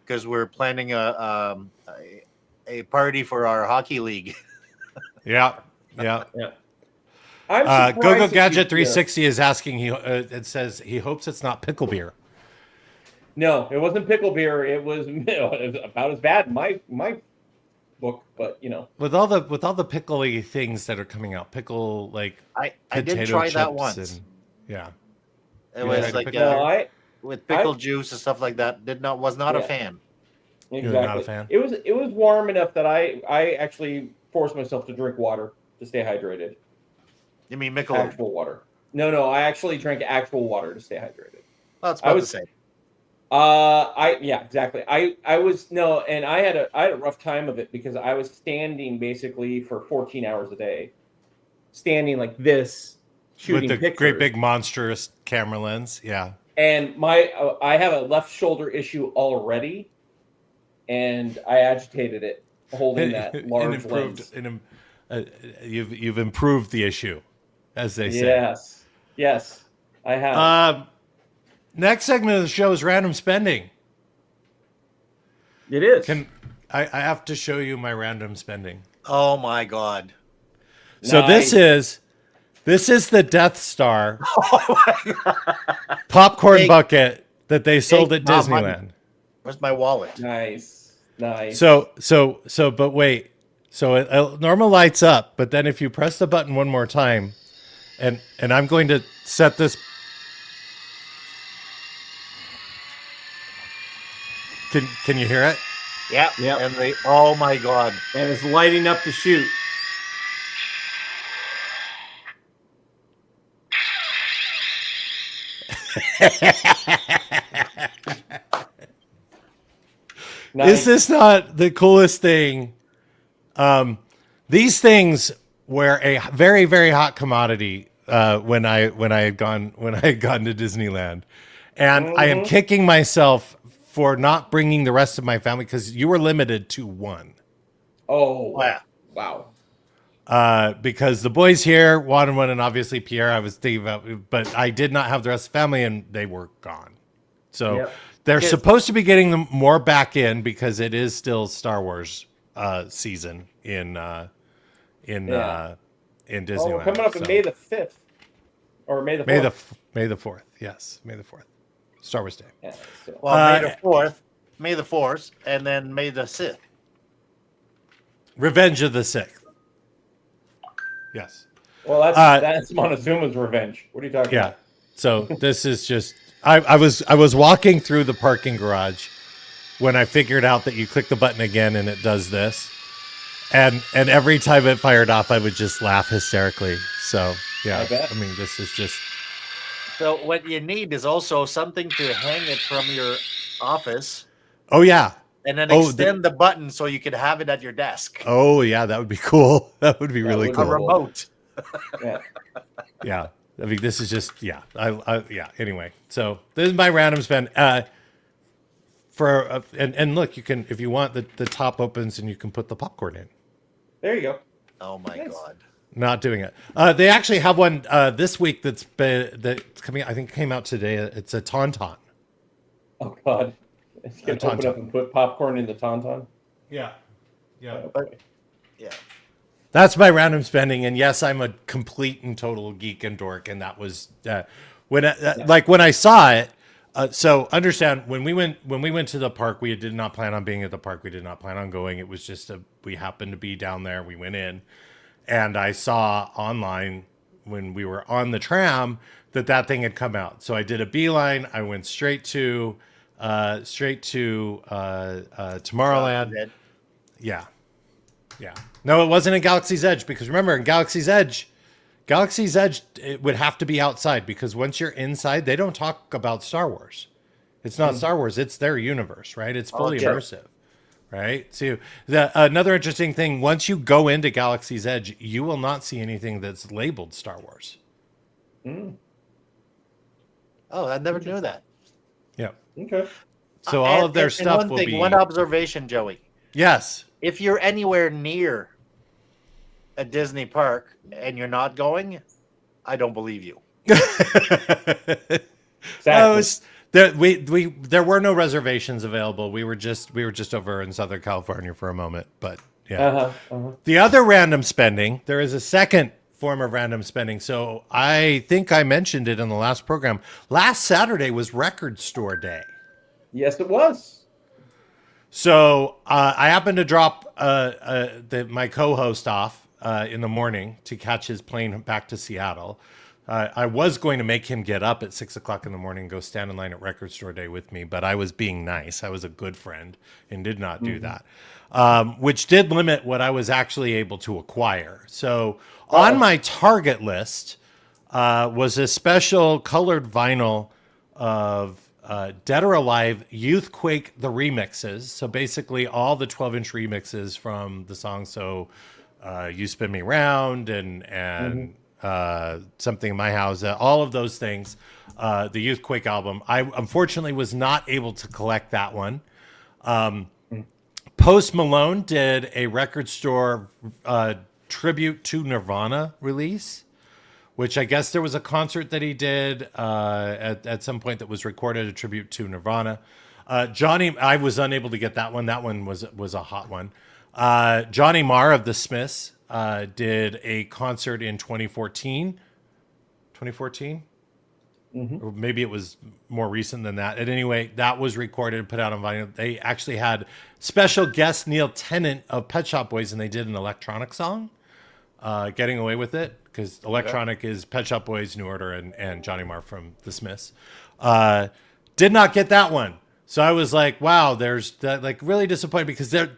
because we're planning a party for our hockey league. Yeah. I'm Gadget 360 is asking. It says he hopes it's not pickle beer. No, it wasn't pickle beer. It was about as bad in my book, but with all the pickly things that are coming out, pickle like I did try that once. Yeah, it was like with pickle juice and stuff like that. Was not a fan. Exactly. You're not a fan. It was warm enough that I actually forced myself to drink water to stay hydrated. You mean Michelob? Actual water? No. I actually drank actual water to stay hydrated. Well, that's about the same. Exactly. And I had a rough time of it because I was standing basically for 14 hours a day, standing like this, shooting with the pictures. Great big monstrous camera lens. Yeah. And I have a left shoulder issue already, and I agitated it holding that large lens. You've improved the issue, as they say. Yes, I have. next segment of the show is random spending. It is. I have to show you my random spending. Oh my God. So Nice. this is the Death Star popcorn Big- bucket that they sold at big amount of money. Disneyland. Where's my wallet? Nice. But wait. So it normal lights up, but then if you press the button one more time, and I'm going to set this. Can you hear it? Yeah. Yep. And they, oh my God. And it's lighting up to shoot. Nice. Is this not the coolest thing? These things were a very, very hot commodity when I had gone to Disneyland, and I am kicking myself for not bringing the rest of my family because you were limited to one. Oh, Yeah. wow. Because the boys here wanted one, and obviously Pierre, I was thinking about, but I did not have the rest of the family, and they were gone. So Yep. they're supposed to be getting them more back in because it is still Star Wars season in Disneyland. Oh, we're coming up in So- May the 5th. Or May the 4th. May the 4th. Yes, May the 4th. Star Wars Day. Yeah, so- Well, May the 4th, and then May the 6th. Revenge of the Sixth. Yes. Well, that's Montezuma's revenge. What are you talking Yeah. about? So this is just I was walking through the parking garage when I figured out that you click the button again and it does this. And every time it fired off, I would just laugh hysterically. So yeah, I bet. I mean, this is just So what you need is also something to hang it from your office, oh yeah. and then Oh, extend the button so you could have it at your desk. Oh yeah, that would be cool. That would be really would A be cool. remote. Yeah. Yeah. I mean, this is just yeah. Yeah. Anyway, so this is my random spend. And look, you can if you want the top opens and you can put the popcorn in. There you go. Oh my Nice. God. Not doing it. They actually have one this week that's coming. I think came out today. It's a tauntaun. Oh, God. It's going to open Tauntaun. up and put popcorn in the tauntaun. Yeah. Yeah. Oh, boy. Yeah. That's my random spending, and yes, I'm a complete and total geek and dork, and that was when I saw it. So understand when we went to the park, we did not plan on being at the park. We did not plan on going. It was just we happened to be down there. We went in, and I saw online when we were on the tram that thing had come out. So I did a beeline. I went straight to Tomorrowland. Yeah. Yeah. No, it wasn't in Galaxy's Edge because remember in Galaxy's Edge, it would have to be outside because once you're inside, they don't talk about Star Wars. It's not Star Wars. It's their universe, right? It's fully sure. immersive, right? So another interesting thing, once you go into Galaxy's Edge, you will not see anything that's labeled Star Wars. Oh, I never knew that. Yeah. Okay. So all of their stuff one will thing, be... One observation, Joey. Yes. If you're anywhere near a Disney park and you're not going, I don't believe you. Exactly. There were no reservations available. We were just over in Southern California for a moment, but yeah. The other random spending, there is a second form of random spending. So I think I mentioned it in the last program. Last Saturday was Record Store Day. Yes, it was. So I happened to drop my co-host off in the morning to catch his plane back to Seattle. I was going to make him get up at 6 o'clock in the morning and go stand in line at Record Store Day with me, but I was being nice. I was a good friend and did not do that, which did limit what I was actually able to acquire. So on my target list was a special colored vinyl of Dead or Alive, Youthquake, the remixes. So basically all the 12-inch remixes from the song. So You Spin Me Round and Something in My House, all of those things. The Youthquake album. I unfortunately was not able to collect that one. Post Malone did a Record Store tribute to Nirvana release, which I guess there was a concert that he did at some point that was recorded, a tribute to Nirvana. Johnny, I was unable to get that one. That one was a hot one. Johnny Marr of the Smiths did a concert in 2014. 2014? Or maybe it was more recent than that. At any rate, that was recorded and put out on vinyl. They actually had special guest Neil Tennant of Pet Shop Boys, and they did an electronic song, Getting Away With It, because electronic is Pet Shop Boys, New Order, and Johnny Marr from the Smiths. Did not get that one. So I was like, wow, there's that, like, really disappointed, because there,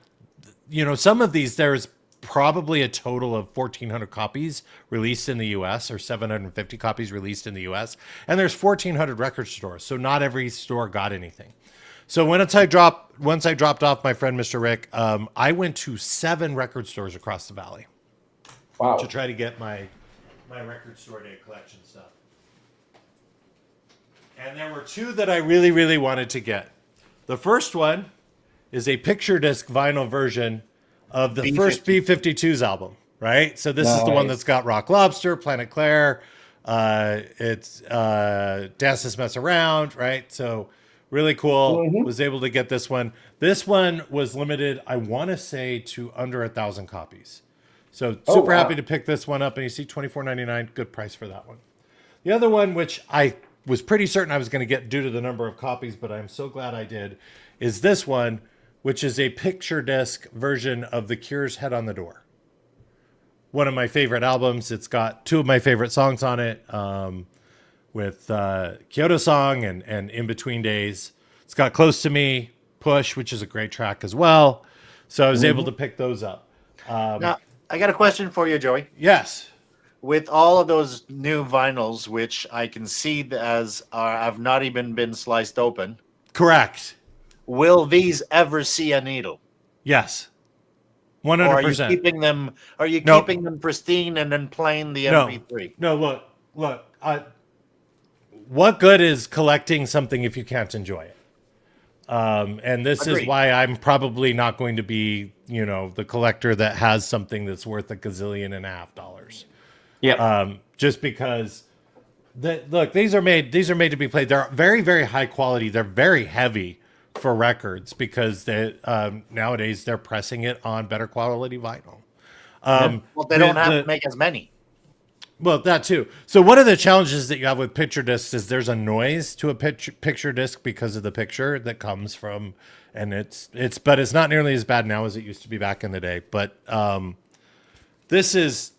some of these, there's probably a total of 1,400 copies released in the U.S. or 750 copies released in the U.S. And there's 1,400 record stores, so not every store got anything. So once I dropped off my friend Mr. Rick, I went to 7 record stores across the valley. Wow. To try to get my record store day collection stuff. And there were 2 that I really, really wanted to get. The first one is a picture disc vinyl version of the first B-52s album, right? So this is the one that's got Rock Lobster, Planet Claire, it's Dance This Mess Around, right? So really cool. Mm-hmm. Was able to get this one. This one was limited, I want to say, to under 1,000 copies. So super happy to pick this one up, and you see $24.99, good price for that one. The other one, which I was pretty certain I was going to get due to the number of copies, but I'm so glad I did, is this one, which is a picture disc version of The Cure's Head on the Door. One of my favorite albums. It's got 2 of my favorite songs on it, with Kyoto Song and In Between Days. It's got Close to Me, Push, which is a great track as well. So I was able to pick those up. Now, I got a question for you, Joey. Yes. With all of those new vinyls, which I can see have not even been sliced open, Correct. will these ever see a needle? Yes. 100%. Or are you keeping them? Are you keeping them pristine and then playing the MP3? No. Look. What good is collecting something if you can't enjoy it? And this is why I'm probably not going to be, the collector that has something that's worth $1.5 gazillion. Yeah. Just because, look, these are made to be played. They're very, very high quality. They're very heavy for records because nowadays they're pressing it on better quality vinyl. Well, they don't have to make as many. Well, that too. So one of the challenges that you have with picture discs is there's a noise to a picture disc because of the picture that comes from, and but it's not nearly as bad now as it used to be back in the day. But this is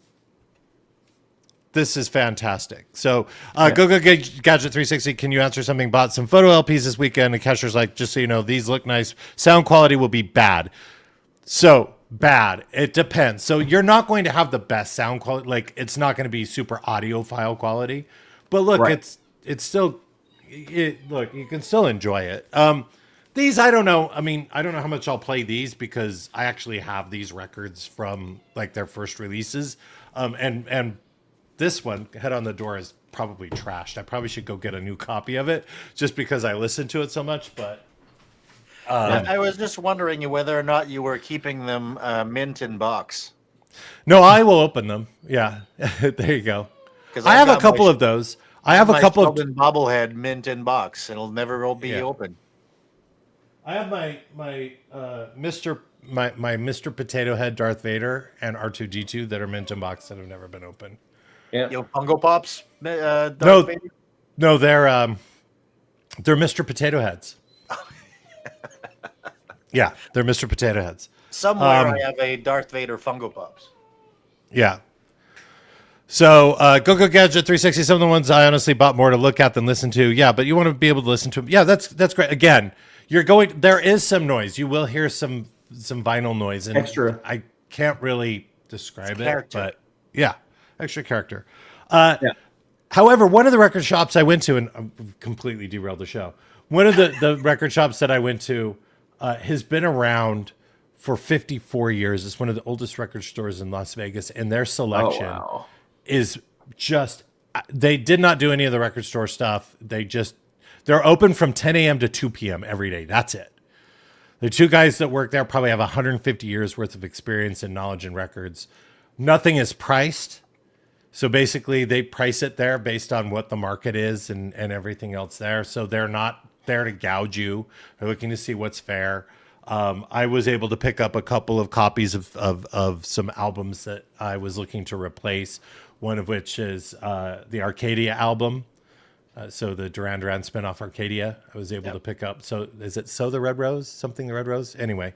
fantastic. So Go Gadget 360, can you answer something? Bought some photo LPs this weekend, and Kesher's like, just so you know, these look nice. Sound quality will be bad. So bad. It depends. So you're not going to have the best sound quality. Like, it's not going to be super audiophile quality. But look, it's still, look, you can still enjoy it. These, I don't know. I mean, I don't know how much I'll play these because I actually have these records from like their first releases. And this one, Head on the Door, is probably trashed. I probably should go get a new copy of it just because I listen to it so much. But I was just wondering whether or not you were keeping them mint in box. no, I will open them. Yeah, there you go. I have a couple of those. I have a couple of bobblehead mint in box. It'll never be open. I have my Mr. Potato Head Darth Vader and R2D2 that are mint in box that have never been opened. Yeah. Your Funko Pops? No, they're Mr. Potato Heads. Yeah, they're Mr. Potato Heads. Somewhere I have a Darth Vader Funko Pops. Yeah. So Go Gadget 360, some of the ones I honestly bought more to look at than listen to. Yeah, but you want to be able to listen to them. Yeah, that's great. Again, there is some noise. You will hear some vinyl noise. And extra. I can't really describe it, but yeah, extra character. However, one of the record shops I went to, and I've completely derailed the show. One of the record shops that I went to has been around for 54 years. It's one of the oldest record stores in Las Vegas, and their selection is just, they did not do any of the record store stuff. They're open from 10 a.m. to 2 p.m. every day. That's it. The 2 guys that work there probably have 150 years worth of experience and knowledge in records. Nothing is priced. So basically, they price it there based on what the market is and everything else there. So they're not there to gouge you. They're looking to see what's fair. I was able to pick up a couple of copies of some albums that I was looking to replace. One of which is the Arcadia album. So the Duran Duran spinoff Arcadia, I was able to pick up. So is it So the Red Rose? Something the Red Rose? Anyway,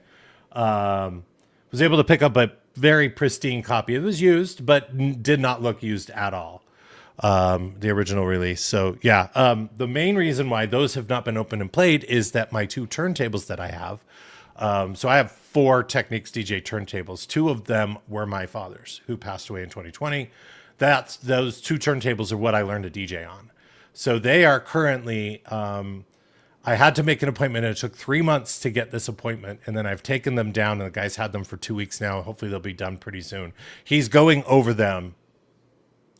was able to pick up a very pristine copy. It was used, but did not look used at all. The original release. So yeah, the main reason why those have not been opened and played is that my two turntables that I have. So I have 4 Technics DJ turntables. 2 of them were my father's, who passed away in 2020. Those 2 turntables are what I learned to DJ on. So they are currently, I had to make an appointment, and it took 3 months to get this appointment. And then I've taken them down, and the guy's had them for 2 weeks now. Hopefully they'll be done pretty soon. He's going over them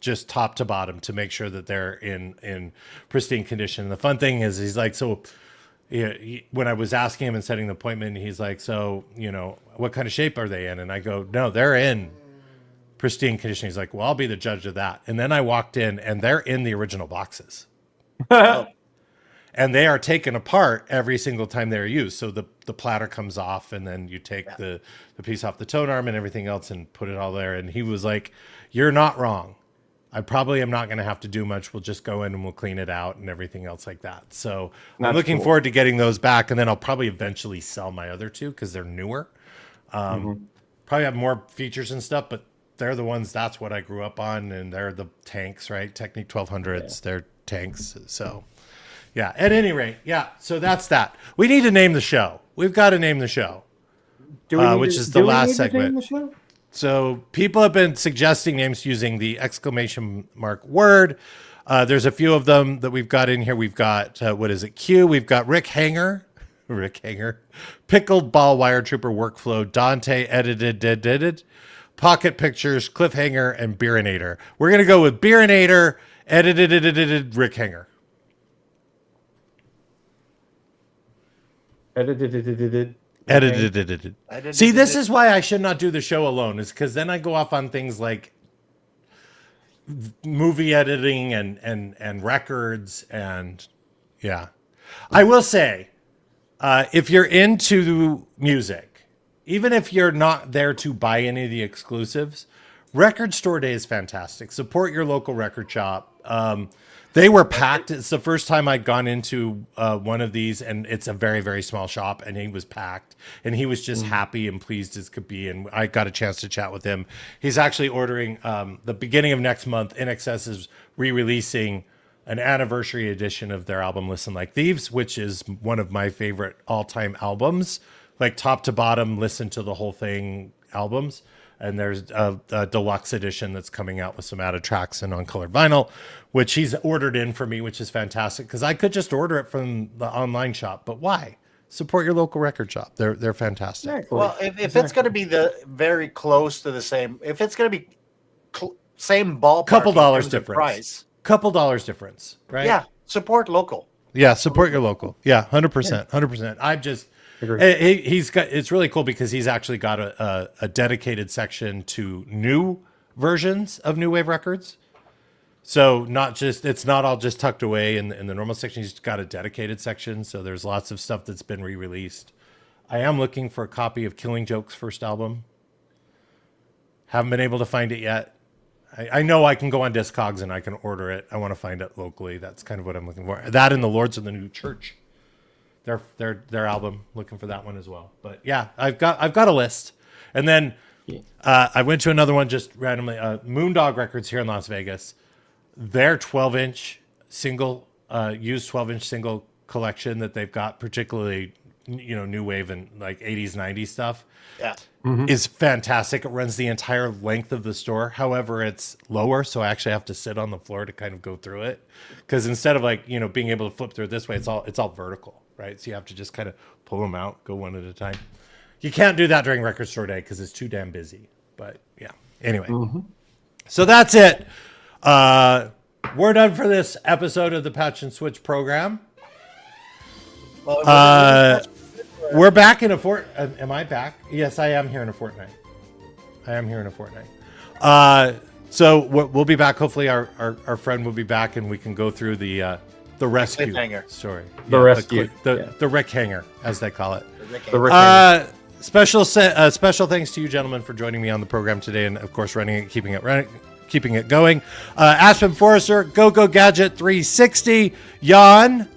just top to bottom to make sure that they're in pristine condition. And the fun thing is, he's like, so yeah, when I was asking him and setting the appointment, he's like, so, what kind of shape are they in? And I go, no, they're in pristine condition. He's like, well, I'll be the judge of that. And then I walked in, and they're in the original boxes. And they are taken apart every single time they're used. So the platter comes off, and then you take the piece off the tone arm and everything else and put it all there. And he was like, you're not wrong. I probably am not going to have to do much. We'll just go in and we'll clean it out and everything else like that. So I'm looking forward to getting those back. And then I'll probably eventually sell my other 2 because they're newer. Probably have more features and stuff, but they're the ones, that's what I grew up on. And they're the tanks, right? Technique 1200s, they're tanks. So yeah, at any rate, yeah. So that's that. We need to name the show. We've got to name the show, which is the last segment. So people have been suggesting names using the exclamation mark word. There's a few of them that we've got in here. We've got, what is it? Q. We've got Rick Hanger, Pickled Ball Wire Trooper Workflow, Dante Edited, Pocket Pictures, Cliffhanger, and Beerinator. We're going to go with Beerinator, Edited, Rick Hanger. Edited. See, this is why I should not do the show alone, is because then I go off on things like movie editing and records. And yeah, I will say, if you're into music, even if you're not there to buy any of the exclusives, Record Store Day is fantastic. Support your local record shop. They were packed. It's the first time I'd gone into one of these, and it's a very, very small shop, and he was packed, and he was just happy and pleased as could be. And I got a chance to chat with him. He's actually ordering the beginning of next month. INXS is re-releasing an anniversary edition of their album Listen Like Thieves, which is one of my favorite all-time albums, like top to bottom, listen to the whole thing albums. And there's a deluxe edition that's coming out with some added tracks and on colored vinyl, which he's ordered in for me, which is fantastic because I could just order it from the online shop. But why? Support your local record shop. They're fantastic. Exactly. Well, if it's going to be the very close to the same, if it's going to be same ballpark, Couple dollars difference. Price, Couple dollars difference, right? yeah, support local. Yeah, support your local. Yeah, 100%, 100%. I've just. He's got. It's really cool because he's actually got a dedicated section to new versions of new wave records. So it's not all just tucked away in the normal section. He's got a dedicated section. So there's lots of stuff that's been re-released. I am looking for a copy of Killing Joke's first album. Haven't been able to find it yet. I know I can go on Discogs and I can order it. I want to find it locally. That's kind of what I'm looking for. That and the Lords of the New Church. Their album, looking for that one as well. But yeah, I've got a list. And then I went to another one just randomly, Moondog Records here in Las Vegas. Their 12-inch single, used 12-inch single collection that they've got, particularly new wave and like 80s, 90s stuff. Yeah. Is fantastic. It runs the entire length of the store. However, it's lower, so I actually have to sit on the floor to kind of go through it. Because instead of being able to flip through it this way, it's all vertical, right? So you have to just kind of pull them out, go one at a time. You can't do that during Record Store Day because it's too damn busy. But yeah, anyway. So that's it. We're done for this episode of the Patch and Switch program. We're back in a am I back? Yes, I am here in a fortnight. So we'll be back. Hopefully, our friend will be back, and we can go through the rescue cliffhanger story, The rescue. the wreck hanger, as they call it. The Rick Special thanks to you, gentlemen, for joining me on the program today, and of course, keeping it going. Aspen Forrester, Go Gadget 360, Jan,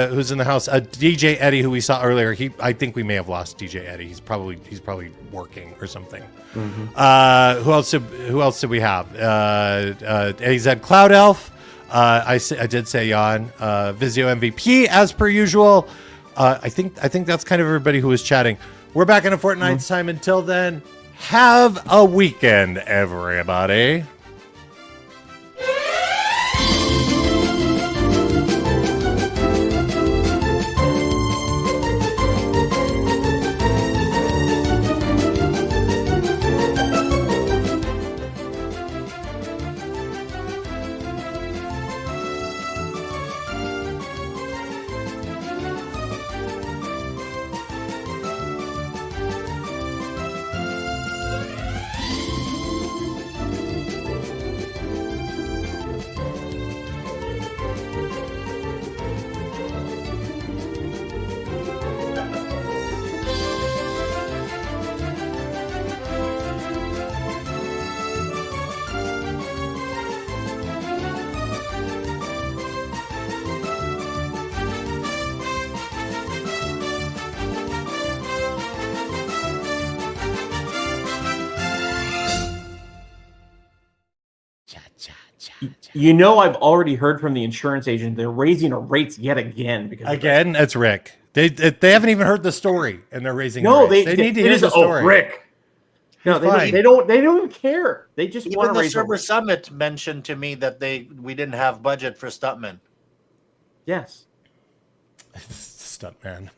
who's in the house, DJ Eddie, who we saw earlier. I think we may have lost DJ Eddie. He's probably working or something. Mm-hmm. Who else did we have? AZ Cloud Elf. I did say Jan. Vizio MVP as per usual. I think that's kind of everybody who was chatting. We're back in a fortnight's time. Until then, have a weekend, everybody. You know, I've already heard from the insurance agent. They're raising our rates yet again because That's Rick. They haven't even heard the story, and they're raising. No, the rates. They need to hear the story. Rick. No, they don't even care. They just want even to the raise Server Summit mentioned to me that we didn't have budget for stuntmen. Yes. Stuntman.